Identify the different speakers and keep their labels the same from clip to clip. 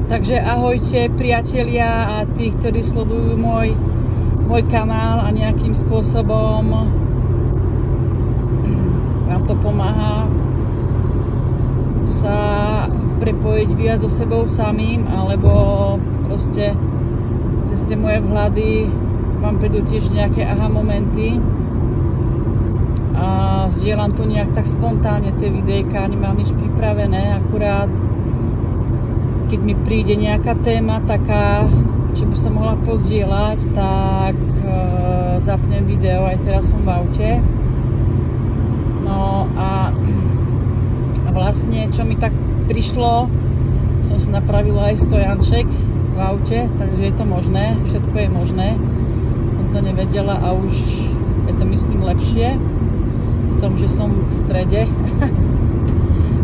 Speaker 1: Takže ahojte priatelia a tí, ktorí sledujú môj kanál a nejakým spôsobom vám to pomáha sa prepojiť viac so sebou samým, alebo proste cez tie moje vhľady vám prídu tiež nejaké aha momenty a zdieľam tu nejak tak spontánne tie videjka, nemám nič pripravené, akurát keď mi príde nejaká téma taká, čo by som mohla pozdieľať, tak zapnem video, aj teraz som v aute. No a vlastne, čo mi tak prišlo, som si napravila aj stojanček v aute, takže je to možné, všetko je možné. Som to nevedela a už je to, myslím, lepšie v tom, že som v strede,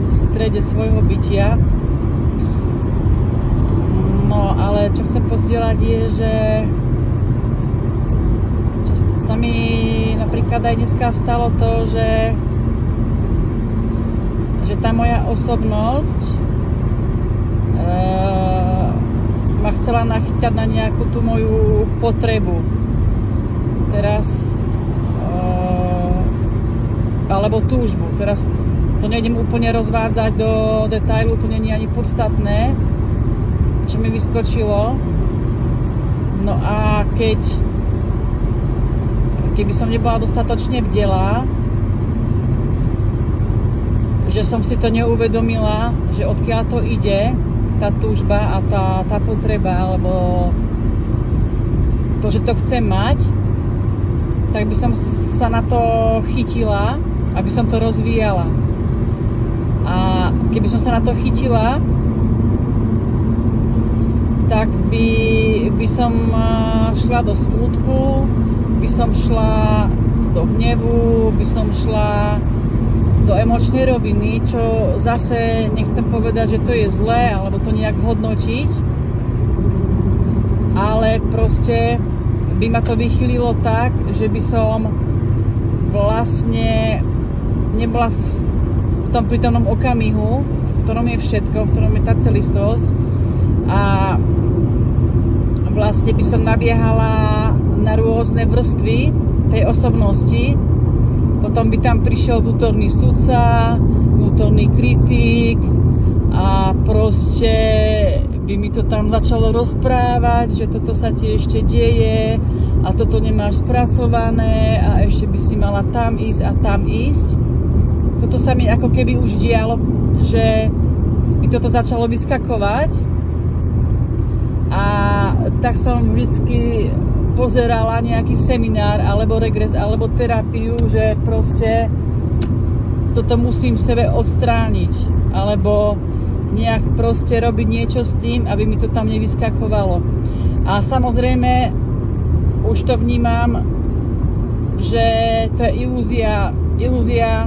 Speaker 1: v strede svojho bytia. No, ale čo chcem pozdieľať je, že sa mi napríklad aj dneska stalo to, že tá moja osobnosť ma chcela nachytať na nejakú tú moju potrebu. Teraz alebo túžbu. Teraz to nejdem úplne rozvádzať do detailu, to nie je ani podstatné, čo mi vyskočilo. No a keby som nebola dostatočne bdelá, že som si to neuvedomila, že odkiaľ to ide, tá túžba a tá potreba, alebo to, že to chcem mať, tak by som sa na to chytila, aby som to rozvíjala. A keby som sa na to chytila, tak by som šla do smútku, by som šla do hnevu, by som šla do emočnej roviny, čo zase nechcem povedať, že to je zlé, alebo to nejak hodnotiť, ale proste by ma to vychýlilo tak, že by som vlastne nebola v tom prítomnom okamihu, v ktorom je všetko, v ktorom je tá celistvosť, a vlastne by som nabiehala na rôzne vrstvy tej osobnosti. Potom by tam prišiel vnútorný sudca, vnútorný kritik a proste by mi to tam začalo rozprávať, že toto sa ti ešte deje a toto nemáš spracované a ešte by si mala tam ísť a tam ísť. Toto sa mi ako keby už dialo, že mi toto začalo vyskakovať. A tak som vždycky pozerala nejaký seminár alebo regres alebo terapiu, že proste toto musím v sebe odstrániť alebo nejak proste robiť niečo s tým, aby mi to tam nevyskakovalo. A samozrejme už to vnímam, že to je ilúzia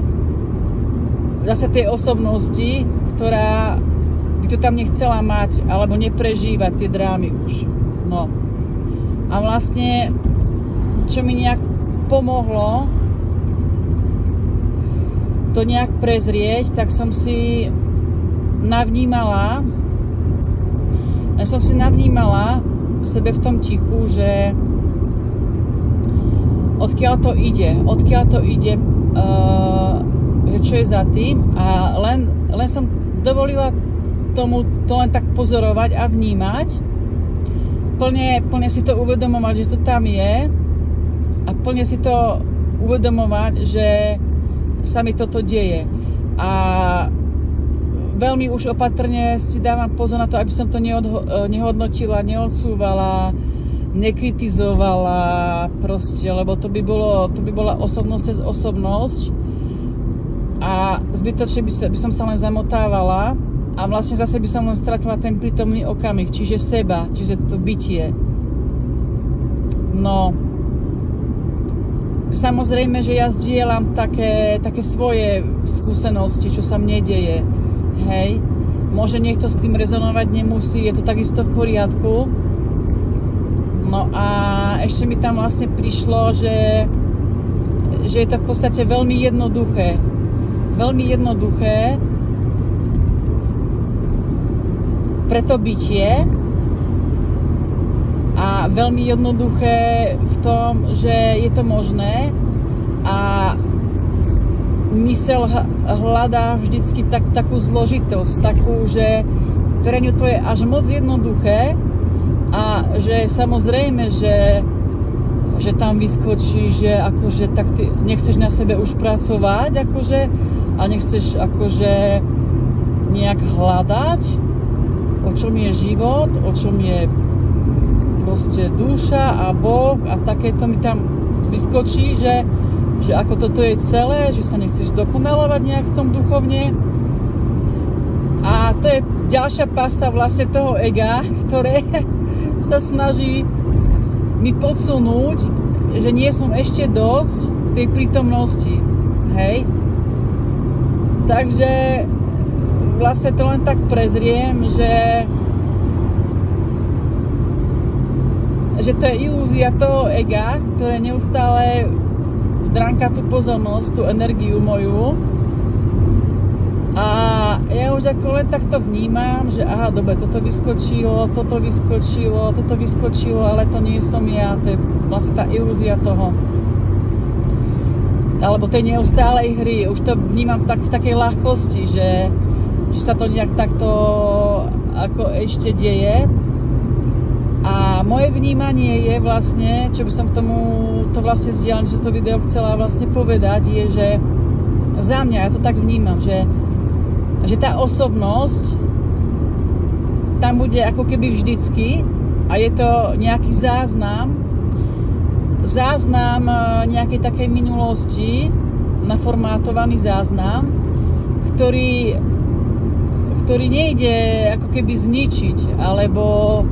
Speaker 1: zase tej osobnosti, ktorá by to tam nechcela mať, alebo neprežívať tie drámy už. No. A vlastne, čo mi nejak pomohlo to nejak prezrieť, tak som si navnímala v sebe v tom tichu, že odkiaľ to ide, čo je za tým, a len som dovolila tomu to len tak pozorovať a vnímať, plne si to uvedomovať, že to tam je, a plne si to uvedomovať, že sa mi toto deje. A veľmi už opatrne si dávam pozor na to, aby som to nehodnotila, neodsúvala, nekritizovala proste, lebo to by bola osobnosť cez osobnosť a zbytočne by som sa len zamotávala. A vlastne zase by som len stratila ten prítomný okamih, čiže seba, čiže to bytie. No, samozrejme, že ja zdieľam také svoje skúsenosti, čo sa mne deje. Hej, môže niekto s tým rezonovať, nemusí, je to takisto v poriadku. No a ešte mi tam vlastne prišlo, že je to v podstate veľmi jednoduché. Veľmi jednoduché pre to bytie a veľmi jednoduché v tom, že je to možné a myseľ hľadá vždycky takú zložitosť, takú, že pre ňu to je až moc jednoduché a že samozrejme, že tam vyskočí, že akože tak ty nechceš na sebe už pracovať, akože, a nechceš akože nejak hľadať, o čom je život, o čom je proste duša a Boh a takéto mi tam vyskočí, že ako toto je celé, že sa nechceš dokonalovať nejak v tom duchovne. A to je ďalšia pasta vlastne toho ega, ktoré sa snaží mi podsunúť, že nie som ešte dosť v tej prítomnosti. Hej? Takže vlastne to len tak prezriem, že to je ilúzia toho ega, ktoré neustále dránka tú pozornosť, tú energiu moju. A ja už ako len takto vnímam, že aha, dobre, toto vyskočilo, ale to nie som ja, to je vlastne tá ilúzia toho. Alebo tej neustálej hry. Už to vnímam tak v takej ľahkosti, že sa to nejak takto ako ešte deje. A moje vnímanie je vlastne, čo by som k tomu to vlastne zdieľam, že to video chcela vlastne povedať, je, že za mňa, ja to tak vnímam, že tá osobnosť tam bude ako keby vždycky a je to nejaký záznam nejakej takej minulosti, naformátovaný záznam, ktorý nejde ako keby zničiť, alebo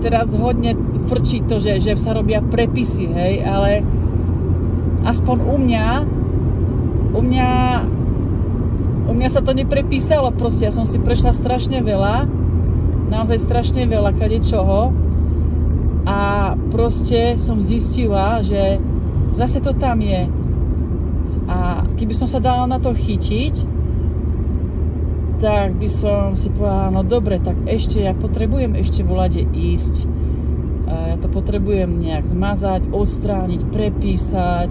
Speaker 1: teraz hodne frčí to, že sa robia prepisy, hej, ale aspoň u mňa sa to neprepísalo, proste, ja som si prešla strašne veľa, naozaj strašne veľa kadečoho a proste som zistila, že zase to tam je a keby som sa dala na to chytiť, tak by som si povedala, no dobre, tak ešte ja potrebujem ešte volade ísť. Ja to potrebujem nejak zmazať, odstrániť, prepísať,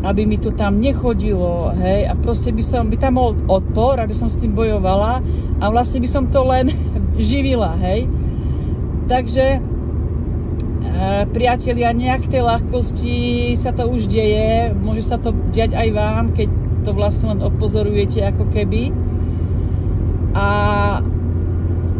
Speaker 1: aby mi to tam nechodilo, hej, a proste by tam bol odpor, aby som s tým bojovala a vlastne by som to len živila, hej. Takže priatelia, nejak v tej ľahkosti sa to už deje, môže sa to diať aj vám, keď to vlastne len opozorujete ako keby. A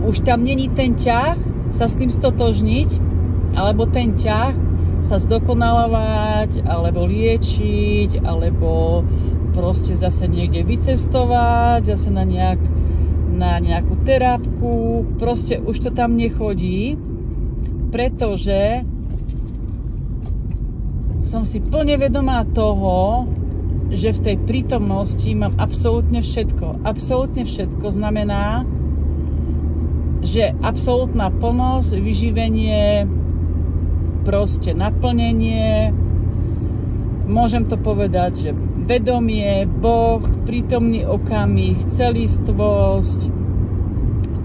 Speaker 1: už tam není ten ťah sa s tým stotožniť, alebo ten ťah sa zdokonalovať, alebo liečiť, alebo proste zase niekde vycestovať, zase na nejakú terapku. Proste už to tam nechodí, pretože som si plne vedomá toho, že v tej prítomnosti mám absolútne všetko. Absolútne všetko znamená, že absolútna plnosť, vyživenie, proste naplnenie, môžem to povedať, že vedomie, Boh, prítomný okamih, celistvosť,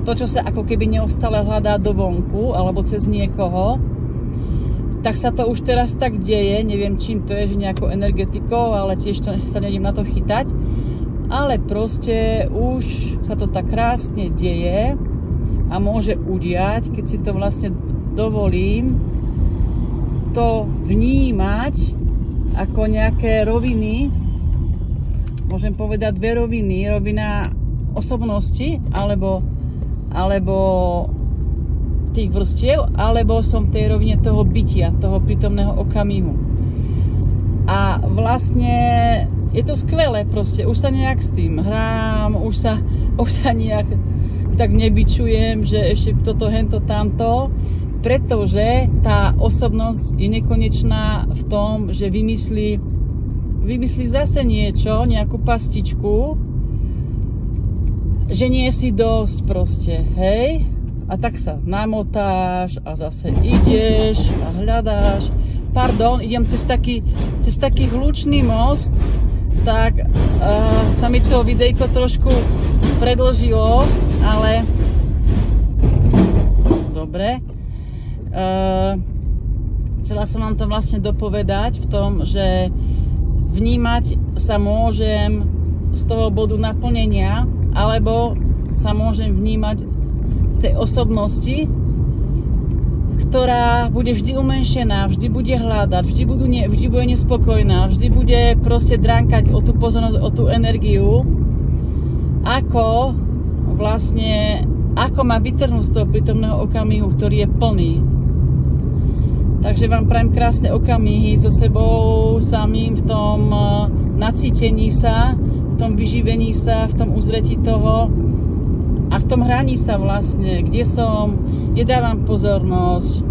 Speaker 1: to, čo sa ako keby neustále hľadá dovonku, alebo cez niekoho, tak sa to už teraz tak deje, neviem čím to je, že nejakou energetikou, ale tiež sa nejdem na to chytať, ale proste už sa to tak krásne deje a môže udiať, keď si to vlastne dovolím to vnímať ako nejaké roviny, môžem povedať dve roviny, rovina osobnosti alebo tých vrstiev, alebo som v tej rovine toho bytia, toho prítomného okamihu. A vlastne je to skvelé proste, už sa nejak s tým hrám, už sa nejak tak nebičujem, že ešte toto, hento, tamto, pretože tá osobnosť je nekonečná v tom, že vymyslí zase niečo, nejakú pastičku, že nie si dosť proste, hej? A tak sa namotáš a zase ideš a hľadáš. Pardon, idem cez taký hlučný most, tak sa mi to videjko trošku predĺžilo, ale dobre. Chcela som vám to vlastne dopovedať v tom, že vnímať sa môžem z toho bodu naplnenia, alebo sa môžem vnímať z tej osobnosti, ktorá bude vždy umenšená, vždy bude hľadať, vždy bude nespokojná, vždy bude proste dránkať o tú pozornosť, o tú energiu, ako má vytrhnúť z toho prítomného okamihu, ktorý je plný. Takže vám prajem krásne okamihy so sebou samým v tom nacítení sa, v tom vyživení sa, v tom uzretí toho a v tom hraní sa vlastne, kde som, kde dávam pozornosť,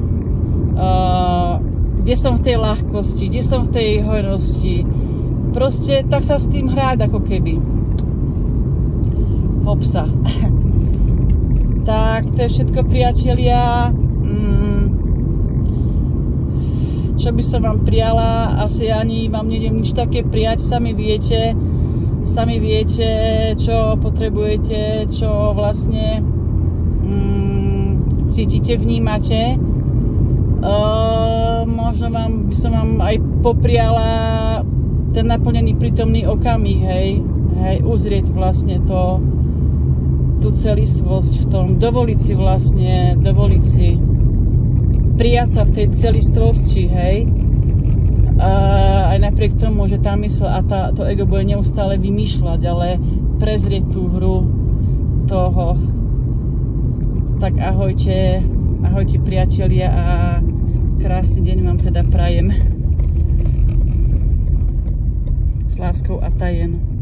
Speaker 1: kde som v tej ľahkosti, kde som v tej hojnosti. Proste tak sa s tým hrať ako keby. Hopsa. Tak to je všetko, priatelia. Čo by som vám prijala, asi ani vám nejdem nič také prijať, sami viete, čo potrebujete, čo vlastne cítite, vnímate. Možno by som vám aj popriala ten naplnený prítomný okamih, hej, uzrieť vlastne tú celistvosť v tom, dovoliť si prijať sa v tej celistvosti, hej. Aj napriek tomu, že tá mysl a to ego bude neustále vymýšľať, ale prezrieť tú hru toho. Tak ahojte priatelia a krásny deň vám teda prajem. S láskou, Atajen.